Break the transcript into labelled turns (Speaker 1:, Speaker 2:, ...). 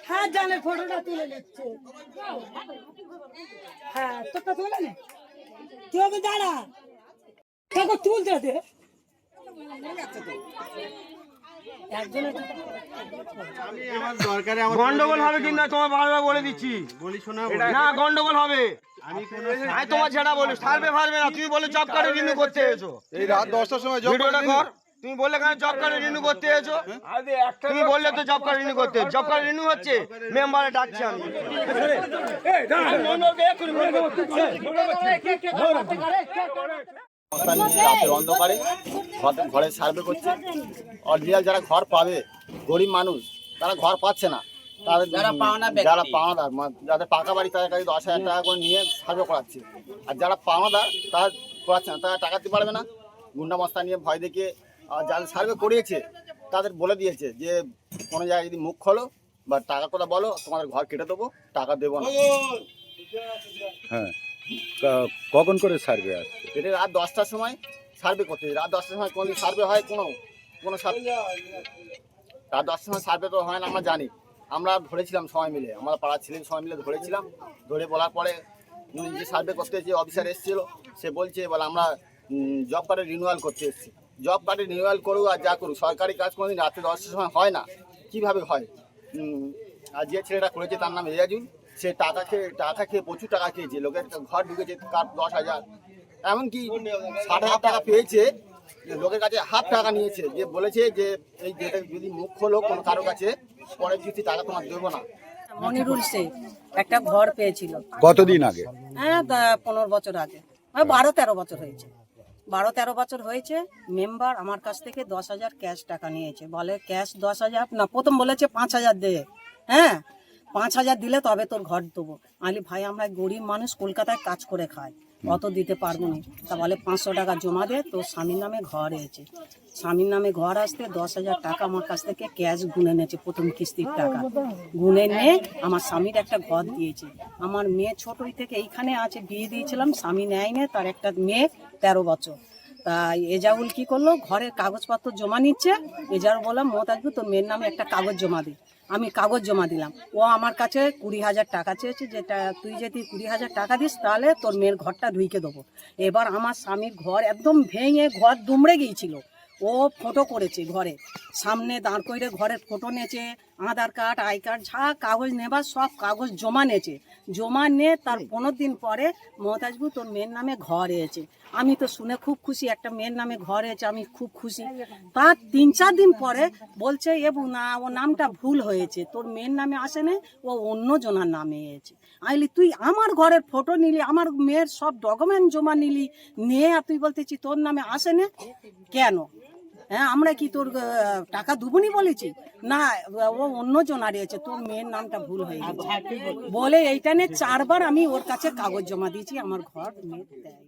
Speaker 1: হ্যাঁ জানে ফটোটা তুলে নিচ্ছে। হ্যাঁ তোরটা তুলে নে, তুই ওকে দাঁড়া তোকে তুলতে দে।
Speaker 2: গন্ডগোল হবে কিন্তু তোমার বারবার বলে দিচ্ছি, না গন্ডগোল হবে। আমি তোমার যেটা বলি সার্ভে ফার্ভে না, তুমি বলে জব কার্ডে রিনিউ করতে এসো।
Speaker 3: এই রাত 10টার সময় জব
Speaker 2: ভিডিওটা কর, তুমি বললে কেন জব কার্ডে রিনিউ করতে এসো? তুমি বললে তো জব কার্ড রিনিউ করতে, জব কার্ড রিনিউ হচ্ছে, মেম্বারে ডাকছি আমি।
Speaker 4: রাতের অন্ধকারে ঘরে সার্ভে করছে। অরিজিনাল যারা ঘর পাবে, গরিব মানুষ তারা ঘর পাচ্ছে না, তাদের যারা পাওনাদার যাদের পাকা বাড়ি তাদের কাছে 10,000 টাকা করে নিয়ে সার্ভে করাচ্ছে। আর যারা পাওনাদার তারা করাচ্ছে না, তারা টাকা দিতে পারবে না। গুন্ডা মস্তা নিয়ে ভয় দেখিয়ে যাদের সার্ভে করিয়েছে তাদের বলে দিয়েছে যে কোনো জায়গায় যদি মুখ খোলো বা টাকা কথা বলো, তোমাদের ঘর কেটে দেবো, টাকা দেবো না।
Speaker 3: হ্যাঁ, কখন করে সার্ভে আসছে?
Speaker 4: এটা রাত 10টার সময় সার্ভে করতে, রাত 10টার সময় কোনো সার্ভে হয়? কোনো সার্ভে রাত 10টার সময় সার্ভে তো হয় না, আমরা জানি। আমরা ধরেছিলাম সবাই মিলে, আমরা পাড়ার ছেলে সবাই মিলে ধরেছিলাম। ধরে বলার পরে উনি যে সার্ভে করতে যে অফিসার এসেছিলো সে বলছে বলে আমরা জব কার্ডে রিনিউয়াল করতে এসেছি। জব কার্ডে রিনিউয়াল করুক আর যা করুক, সরকারি কাজ কোনোদিন রাত্রে 10টার সময় হয় না, কীভাবে হয়? আর যে ছেলেটা করেছে তার নাম রেয়াজুল, সে টাকা খেয়ে প্রচুর টাকা খেয়েছে, লোকের ঘর ঢুকেছে কার 10,000, এমনকি 60,000 টাকা পেয়েছে, লোকের কাছে হাফ টাকা নিয়েছে, যে বলেছে যে এই যেটা যদি মুখ খোলো কোনো কারো কাছে পরে যদি টাকা তোমার দেবো না।
Speaker 5: মনিরুল শেখ একটা ঘর পেয়েছিল
Speaker 3: কতদিন আগে?
Speaker 5: হ্যাঁ 15 বছর আগে, 12-13 বছর হয়েছে। 12-13 বছর হয়েছে। মেম্বার আমার কাছ থেকে 10,000 ক্যাশ টাকা নিয়েছে। বলে ক্যাশ 10,000 না, প্রথম বলেছে 5,000 দে, হ্যাঁ 5,000 দিলে তবে তোর ঘর দেবো। আলি ভাই আমরা গরিব মানুষ, কলকাতায় কাজ করে খাই, অত দিতে পারবো না। তা বলে 500 টাকা জমা দে, তোর স্বামীর নামে ঘর এসেছে। স্বামীর নামে ঘর আসতে 10,000 টাকা আমার কাছ থেকে ক্যাশ গুনে নিয়েছে, প্রথম কিস্তির টাকা গুনে নিয়ে আমার স্বামীর একটা ঘর দিয়েছে। আমার মেয়ে ছোটই থেকে এইখানে আছে, বিয়ে দিয়েছিলাম, স্বামী নেয় না, তার একটা মেয়ে 13 বছর। তা এজাউল কি করলো, ঘরের কাগজপত্র জমা নিচ্ছে। এজাউল বললাম মমতাজবু তোর মেয়ের নামে একটা কাগজ জমা দে। আমি কাগজ জমা দিলাম। ও আমার কাছে 20,000 টাকা চেয়েছে, যেটা তুই যদি 20,000 টাকা দিস তাহলে তোর মেয়ের ঘরটা ঢুইকে দেবো। এবার আমার স্বামীর ঘর একদম ভেঙে ঘর দুমড়ে গিয়েছিল। ও ফটো করেছে, ঘরে সামনে দাঁড় করে ঘরের ফটো নিয়েছে, আধার কার্ড, আই কার্ড, যা কাগজ নেবার সব কাগজ জমা নিয়েছে। জমা নিয়ে তার 15 দিন পরে মমতাজবু তোর মেয়ের নামে ঘর এসেছে। আমি তো শুনে খুব খুশি, একটা মেয়ের নামে ঘর এসেছে, আমি খুব খুশি। তার 3-4 দিন পরে বলছে এবু না, ও নামটা ভুল হয়েছে, তোর মেয়ের নামে আসে না, ও অন্য জনার নামে এসেছে। আইলি তুই আমার ঘরের ফটো নিলি, আমার মেয়ের সব ডকুমেন্ট জমা নিলি, নিয়ে আর তুই বলতেছি তোর নামে আসে না কেন? হ্যাঁ আমরা কি তোর টাকা দুবনি বলেছি? না, ও অন্য জন হারিয়েছে, তোর মেয়ের নামটা ভুল হয়ে গেছে বলে এইটা নিয়ে 4 বার আমি ওর কাছে কাগজ জমা দিয়েছি, আমার ঘর মেয়ে দেয়।